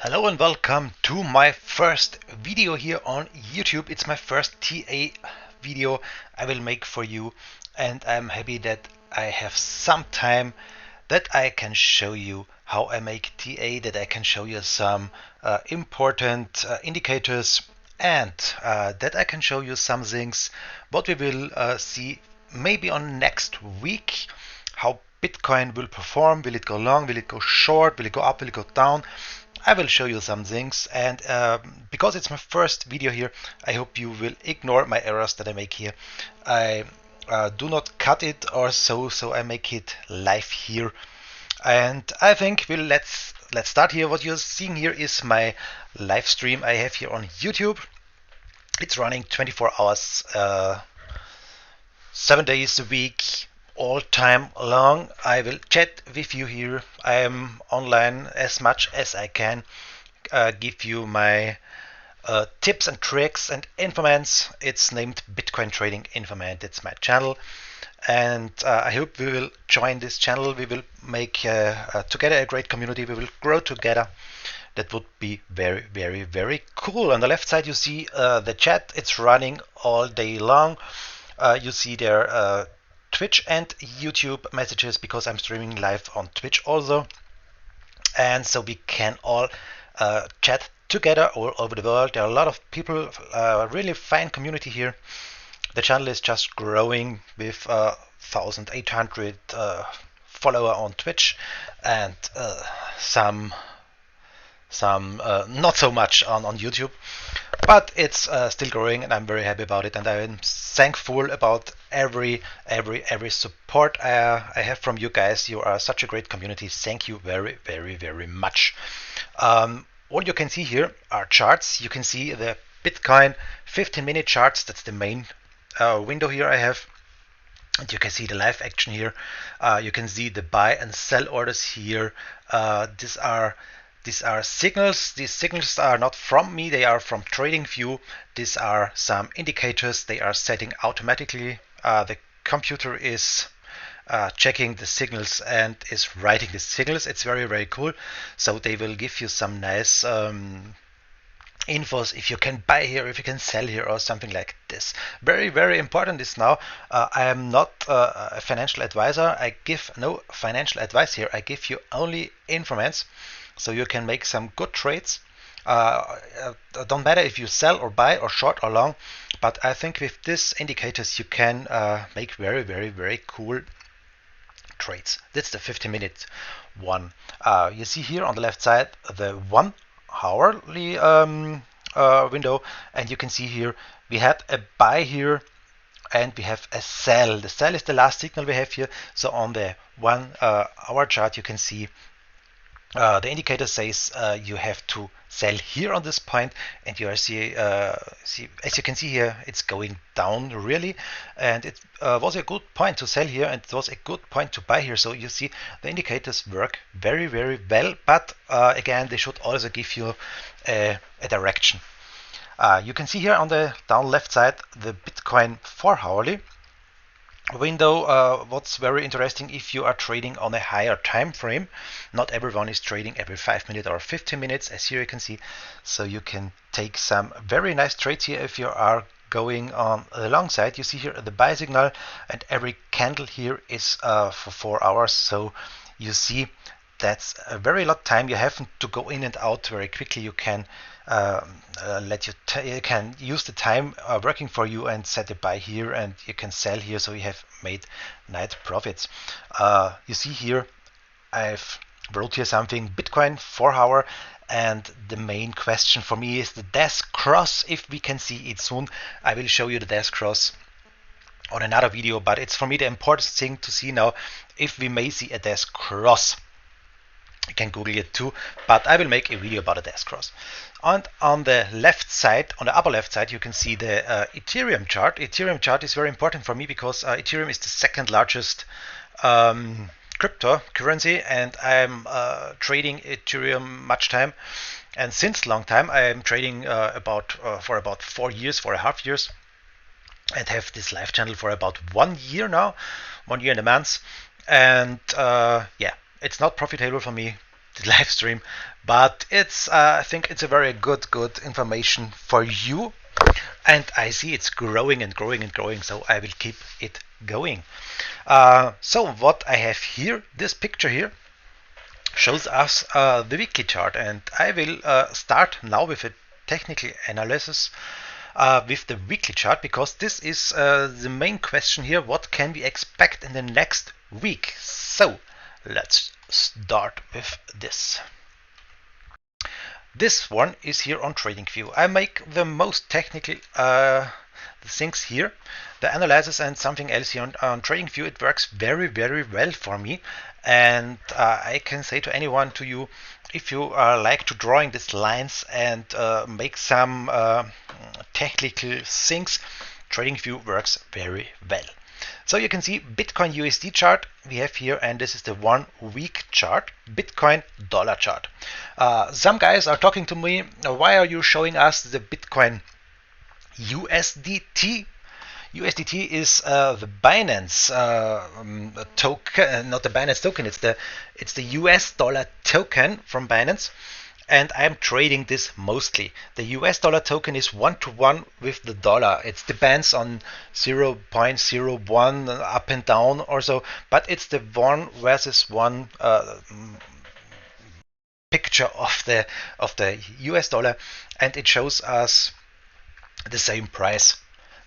Hello and welcome to my first video here on YouTube. It's my first TA video I will make for you, and I'm happy that I have some time that I can show you how I make TA, that I can show you some important indicators, and that I can show you some things what we will see maybe on next week, how Bitcoin will perform. Will it go long? Will it go short? Will it go up? Will it go down? I will show you some things, and because it's my first video here, I hope you will ignore my errors that I make here. I do not cut it or so I make it live here. And I think let's start here. What you're seeing here is my live stream I have here on YouTube. It's running 24 hours, 7 days a week, all time long. I will chat with you here. I am online as much as I can, give you my tips and tricks and informations. It's named Bitcoin Trading Informant. It's my channel, and I hope we will join this channel. We will make together a great community. We will grow together. That would be very, very, very cool. On the left side, you see the chat. It's running all day long. You see there Twitch and YouTube messages, because I'm streaming live on Twitch also, and so we can all chat together all over the world. There are a lot of people, really fine community here. The channel is just growing with 1,800 follower on Twitch, and some not so much on YouTube, but it's still growing, and I'm very happy about it, and I'm thankful about every support I have from you guys. You are such a great community. Thank you very, very, very much. All you can see here are charts. You can see the Bitcoin 15-minute charts. That's the main window here I have. And you can see the live action here. You can see the buy and sell orders here. These are signals. These signals are not from me. They are from TradingView. These are some indicators. They are setting automatically. The computer is checking the signals and is writing the signals. It's very, very cool. So they will give you some nice infos if you can buy here, if you can sell here, or something like this. Very, very important is now, I am not a financial advisor. I give no financial advice here. I give you only information, so you can make some good trades. Don't matter if you sell or buy or short or long, but I think with these indicators you can make very, very, very cool trades. That's the 15-minute one. You see here on the left side the 1 hourly window, and you can see here we had a buy here and we have a sell. The sell is the last signal we have here. So on the 1 hour chart you can see the indicator says you have to sell here on this point, and you as you can see here, it's going down really, and it was a good point to sell here, and it was a good point to buy here. So you see the indicators work very, very well, but again, they should also give you a direction. You can see here on the down left side the Bitcoin 4 hourly window. What's very interesting, if you are trading on a higher time frame, not everyone is trading every 5 minutes or 15 minutes, as here you can see. So you can take some very nice trades here if you are going on the long side. You see here the buy signal, and every candle here is for 4 hours. So you see that's a very lot time. You have to go in and out very quickly. You can you can use the time working for you and set a buy here, and you can sell here, so you have made nice profits. You see here I've wrote here something Bitcoin 4 hour, and the main question for me is the death cross. If we can see it soon, I will show you the death cross on another video, but it's for me the important thing to see now if we may see a death cross. You can Google it too, but I will make a video about a death cross. And on the left side, on the upper left side, you can see the Ethereum chart. Ethereum chart is very important for me because Ethereum is the second largest cryptocurrency, and I'm trading Ethereum much time. And since long time, I am trading for about 4 years, 4.5 years, and have this live channel for about 1 year now, 1 year and a month. And yeah, it's not profitable for me the live stream, but it's I think it's a very good information for you, and I see it's growing and growing and growing, so I will keep it going. So what I have here, this picture here, shows us the weekly chart, and I will start now with a technical analysis with the weekly chart, because this is the main question here: what can we expect in the next week? So let's start with this. This one is here on TradingView. I make the most technical things here, the analysis and something else here on TradingView. It works very well for me, and I can say to anyone, to you, if you like to drawing these lines and make some technical things, TradingView works very well. So you can see Bitcoin USD chart we have here, and this is the 1 week chart, Bitcoin dollar chart. Some guys are talking to me, why are you showing us the Bitcoin USDT? USDT is the Binance token, not the Binance token. It's the US dollar token from Binance, and I'm trading this mostly. The US dollar token is 1-to-1 with the dollar. It depends on 0.01 up and down or so, but it's the 1 versus 1 picture of the US dollar, and it shows us the same price,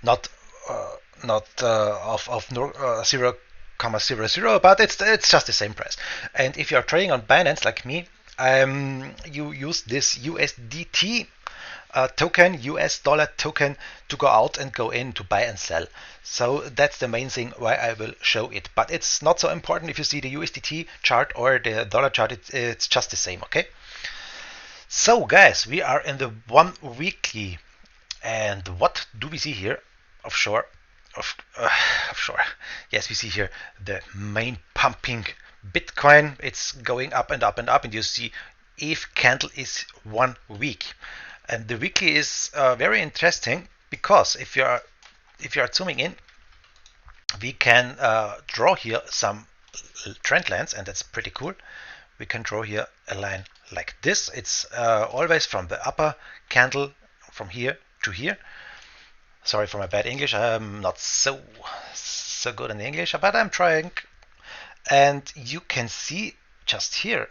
not of 0,00, but it's just the same price. And if you are trading on Binance like me, you use this USDT token, US dollar token, to go out and go in to buy and sell. So that's the main thing why I will show it. But it's not so important if you see the USDT chart or the dollar chart. It's just the same, okay? So guys, we are in the 1 weekly, and what do we see here? Offshore. Yes, we see here the main pumping Bitcoin. It's going up and up and up, and you see ETH candle is 1 week, and the weekly is very interesting, because if you are zooming in, we can draw here some trend lines, and that's pretty cool. We can draw here a line like this. It's always from the upper candle from here to here. Sorry for my bad English. I'm not so good in English, but I'm trying. And you can see just here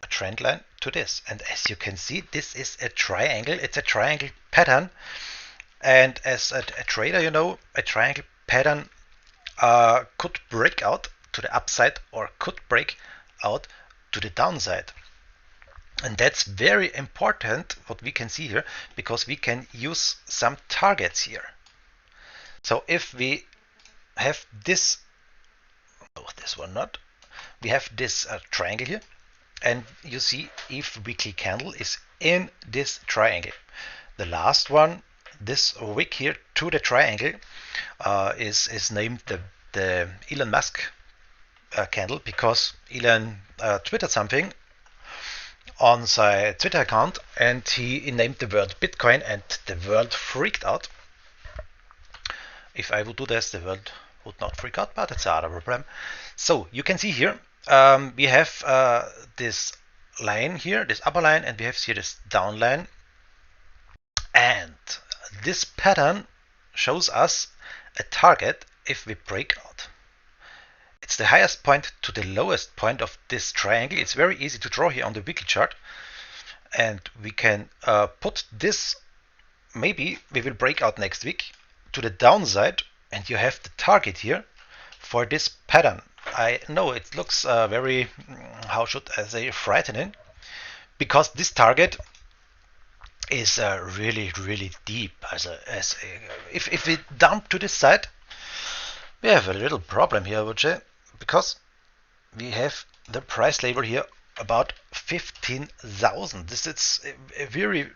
a trend line to this. And as you can see, this is a triangle. It's a triangle pattern. And as a trader, you know, a triangle pattern could break out to the upside or could break out to the downside. And that's very important what we can see here, because we can use some targets here. So if we have this, oh, this one not, we have this triangle here, and you see if weekly candle is in this triangle. The last one, this wick here to the triangle, is named the Elon Musk candle, because Elon tweeted something on my Twitter account, and he named the word Bitcoin, and the world freaked out. If I would do this, the world would not freak out, but it's another problem. So you can see here we have this line here, this upper line, and we have here this down line, and this pattern shows us a target if we break out. It's the highest point to the lowest point of this triangle. It's very easy to draw here on the weekly chart, and we can put this, maybe we will break out next week, to the downside, and you have the target here for this pattern. I know it looks very, how should I say, frightening, because this target is really deep. If we dump to this side, we have a little problem here, I would say, because we have the price level here about 15,000. This is a very,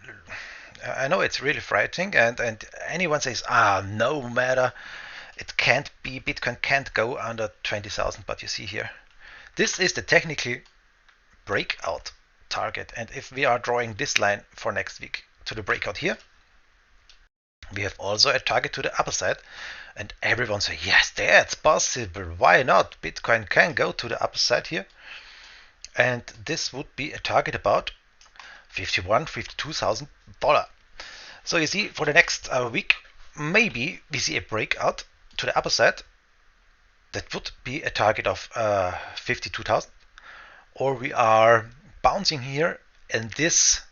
I know it's really frightening, and anyone says, no matter, it can't be, Bitcoin can't go under 20,000, but you see here, this is the technical breakout target, and if we are drawing this line for next week to the breakout here, we have also a target to the upper side, and everyone says, yes, that's possible, why not? Bitcoin can go to the upper side here, and this would be a target about $52,000. So you see, for the next week, maybe we see a breakout to the upper side. That would be a target of 52,000, or we are bouncing here in this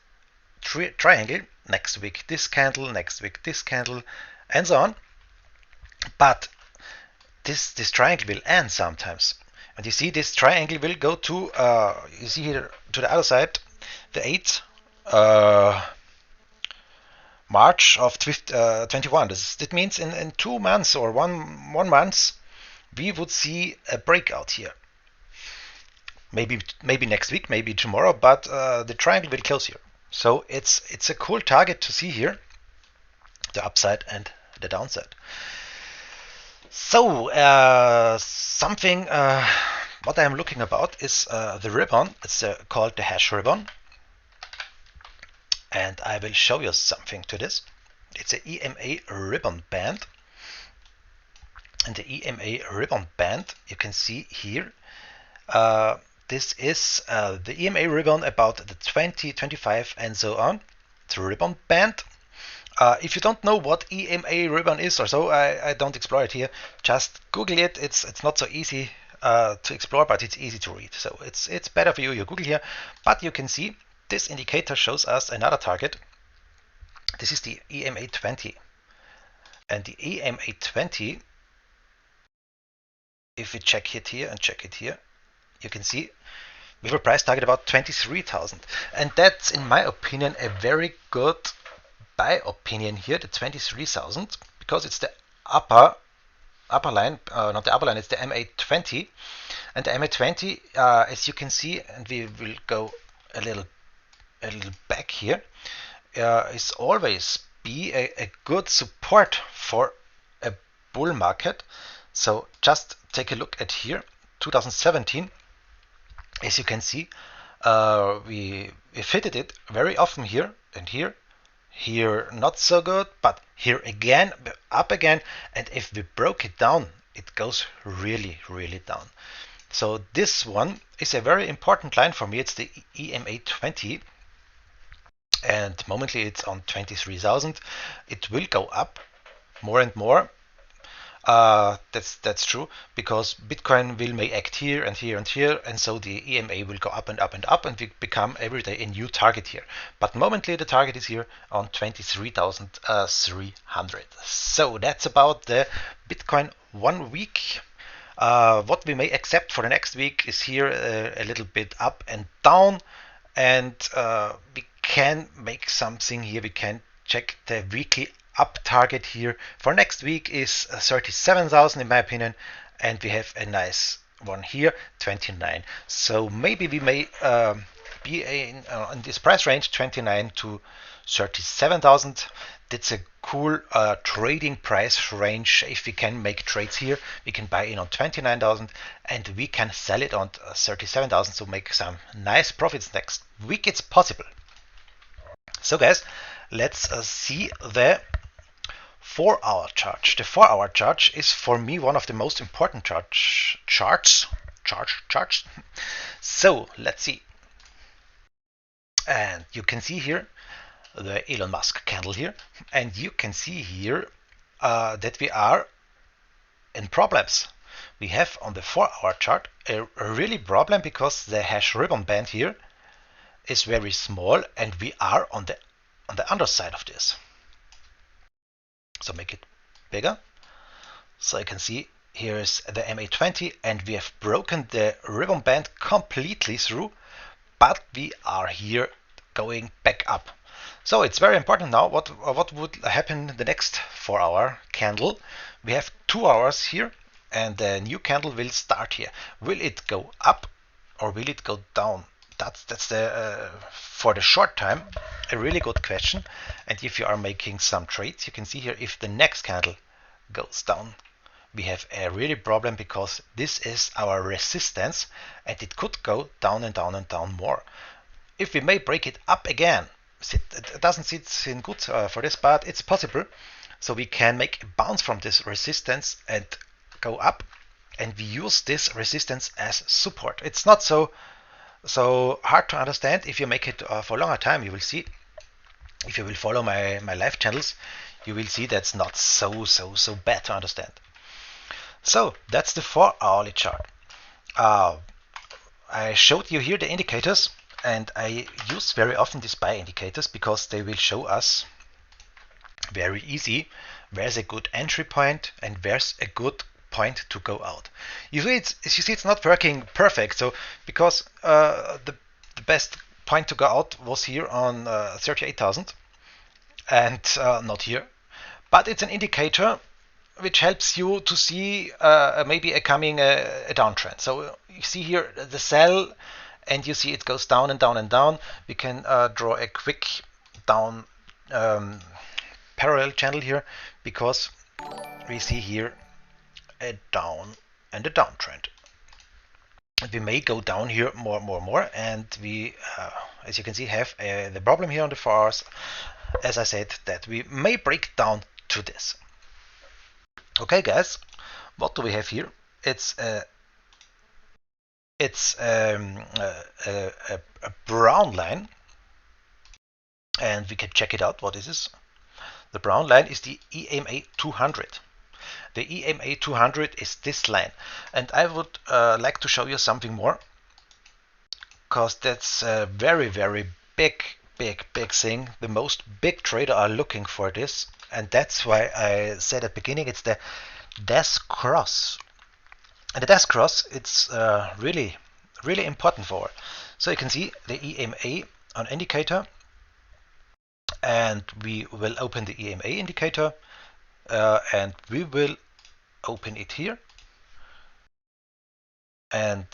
triangle next week, this candle, next week, this candle, and so on. But this triangle will end sometimes. And you see, this triangle will go to, you see here to the other side, the 8th March of 21. That means in 2 months or one month, we would see a breakout here. Maybe next week, maybe tomorrow, but the triangle will close here. So it's a cool target to see here, the upside and the downside. So something what I'm looking about is the ribbon. It's called the hash ribbon, and I will show you something to this. It's a EMA ribbon band, and the EMA ribbon band you can see here. This is the EMA ribbon about the 20, 25, and so on. It's a ribbon band. If you don't know what EMA ribbon is or so, I don't explore it here. Just Google it. It's not so easy to explore, but it's easy to read. So it's better for you. You Google here, but you can see this indicator shows us another target. This is the EMA 20, and the EMA 20. If we check it here and check it here, you can see we have a price target about 23,000, and that's in my opinion a very good buy opinion here, the 23,000, because it's the upper line, not the upper line, it's the MA20, and the MA20, as you can see, and we will go a little back here, is always be a good support for a bull market. So just take a look at here, 2017. As you can see, we fitted it very often here and here. Here not so good, but here again, up again. And if we broke it down, it goes really, really down. So this one is a very important line for me. It's the EMA 20. And momently it's on 23,000. It will go up more and more. That's true, because Bitcoin may act here and here and here, and so the EMA will go up and up and up, and we become every day a new target here. But momently the target is here on 23,300. So that's about the Bitcoin 1 week. What we may accept for the next week is here a little bit up and down, and we can make something here. We can check the weekly up target here for next week is 37,000 in my opinion, and we have a nice one here, 29. So maybe we may be in this price range, 29 to 37,000. That's a cool trading price range. If we can make trades here, we can buy in on 29,000 and we can sell it on 37,000 to make some nice profits next week. It's possible. So guys, let's see the 4-hour chart. The 4-hour chart is for me one of the most important charts. So let's see. And you can see here the Elon Musk candle here, and you can see here that we are in problems. We have on the 4-hour chart a really problem because the hash ribbon band here is very small, and we are on the underside of this. So make it bigger. So you can see here is the MA20, and we have broken the ribbon band completely through, but we are here going back up. So it's very important now what would happen the next 4-hour candle. We have 2 hours here, and the new candle will start here. Will it go up or will it go down? That's the for the short time a really good question. And if you are making some trades, you can see here if the next candle goes down, we have a really problem because this is our resistance and it could go down and down and down more. If we may break it up again, it doesn't seem good for this, but it's possible. So we can make a bounce from this resistance and go up, and we use this resistance as support. It's not so So hard to understand. If you make it for a longer time, you will see. If you will follow my live channels, you will see that's not so bad to understand. So that's the 4-hourly chart. I showed you here the indicators, and I use very often these buy indicators because they will show us very easy where's a good entry point and where's a good point to go out. You see it's not working perfect. So because the best point to go out was here on 38,000 and not here, but it's an indicator which helps you to see maybe a coming a downtrend. So you see here the sell, and you see it goes down and down and down. We can draw a quick down parallel channel here because we see here a down and a downtrend. We may go down here more, and we, as you can see, have the problem here on the 4 hours, as I said, that we may break down to this. Okay, guys, what do we have here? It's a brown line, and we can check it out. What is this? The brown line is the EMA 200. The EMA 200 is this line, and I would like to show you something more, because that's a very big thing. The most big trader are looking for this, and that's why I said at the beginning it's the desk cross. And the desk cross, it's really important for. So you can see the EMA on indicator, and we will open the EMA indicator, and we will open it here, and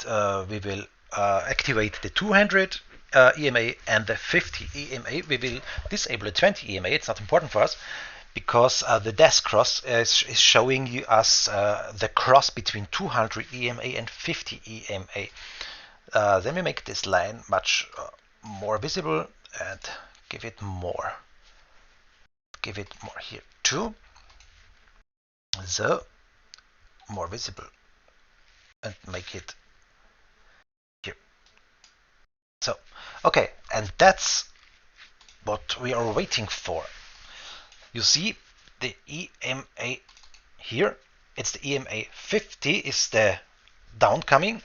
we will activate the 200 EMA and the 50 EMA. We will disable the 20 EMA. It's not important for us because the desk cross is showing you us the cross between 200 EMA and 50 EMA. Then we make this line much more visible and give it more here too, so more visible, and make it here. So okay, and that's what we are waiting for. You see the EMA here, it's the EMA 50 is the downcoming,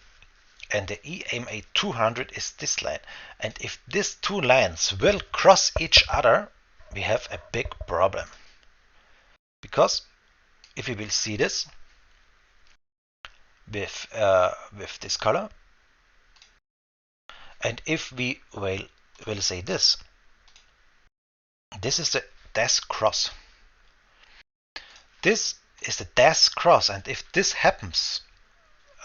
and the EMA 200 is this line. And if these two lines will cross each other, we have a big problem. Because if we will see this with this color, and if we will say this is the desk cross. This is the desk cross, and if this happens,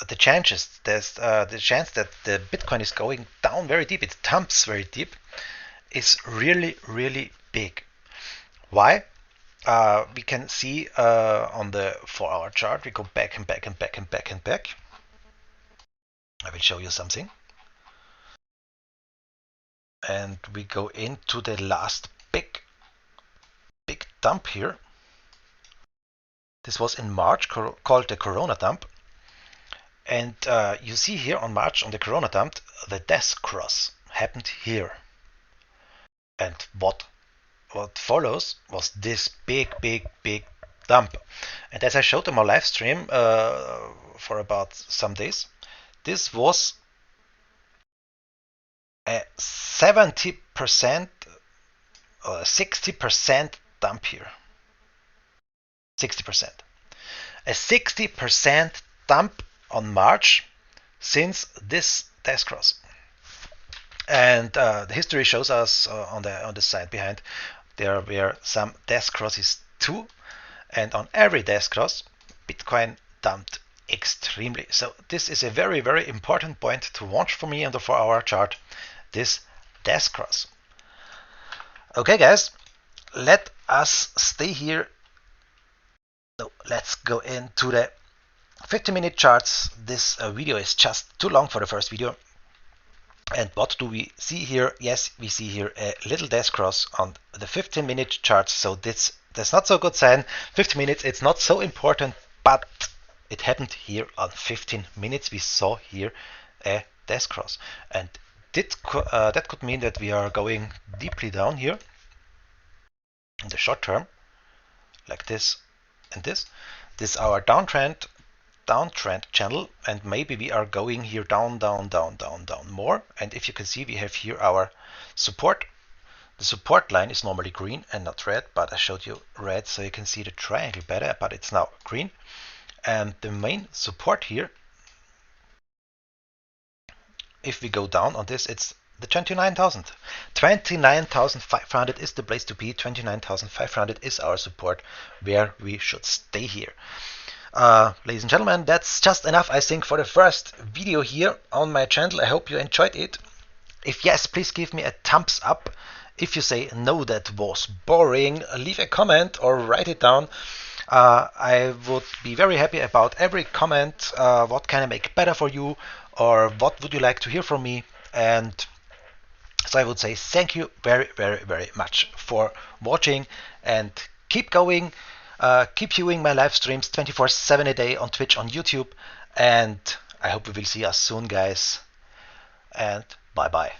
the chance that the Bitcoin is going down very deep, it dumps very deep, is really big. Why? We can see on the 4-hour chart, we go back and back. I will show you something. And we go into the last big dump here. This was in March, called the Corona dump. And you see here on March, on the Corona dump, the desk cross happened here. And what follows was this big dump. And as I showed on my live stream for about some days, this was a 70% or 60% dump here. 60%. A 60% dump on March since this desk cross. And the history shows us on the side behind there were some desk crosses too, and on every desk cross Bitcoin dumped extremely. So this is a very important point to watch for me on the 4-hour chart, this desk cross. Okay guys, let us stay here. So let's go into the 50-minute charts. This video is just too long for the first video. And what do we see here? Yes, we see here a little desk cross on the 15-minute chart. So that's not so good sign. 15 minutes, it's not so important, but it happened here on 15 minutes. We saw here a desk cross, and that could mean that we are going deeply down here in the short term, like this and this. This is our downtrend channel, and maybe we are going here down, down, down, down, down more. And if you can see, we have here our support. The support line is normally green and not red, but I showed you red so you can see the triangle better, but it's now green. And the main support here, if we go down on this, it's the 29,000. 29,500 is the place to be. 29,500 is our support where we should stay here. Ladies and gentlemen, that's just enough, I think, for the first video here on my channel. I hope you enjoyed it. If yes, please give me a thumbs up. If you say no, that was boring, leave a comment or write it down. I would be very happy about every comment. What can I make better for you, or what would you like to hear from me? And so I would say thank you very, very, very much for watching, and keep going. Keep viewing my live streams 24/7 a day on Twitch, on YouTube, and I hope we will see us soon, guys. And bye bye.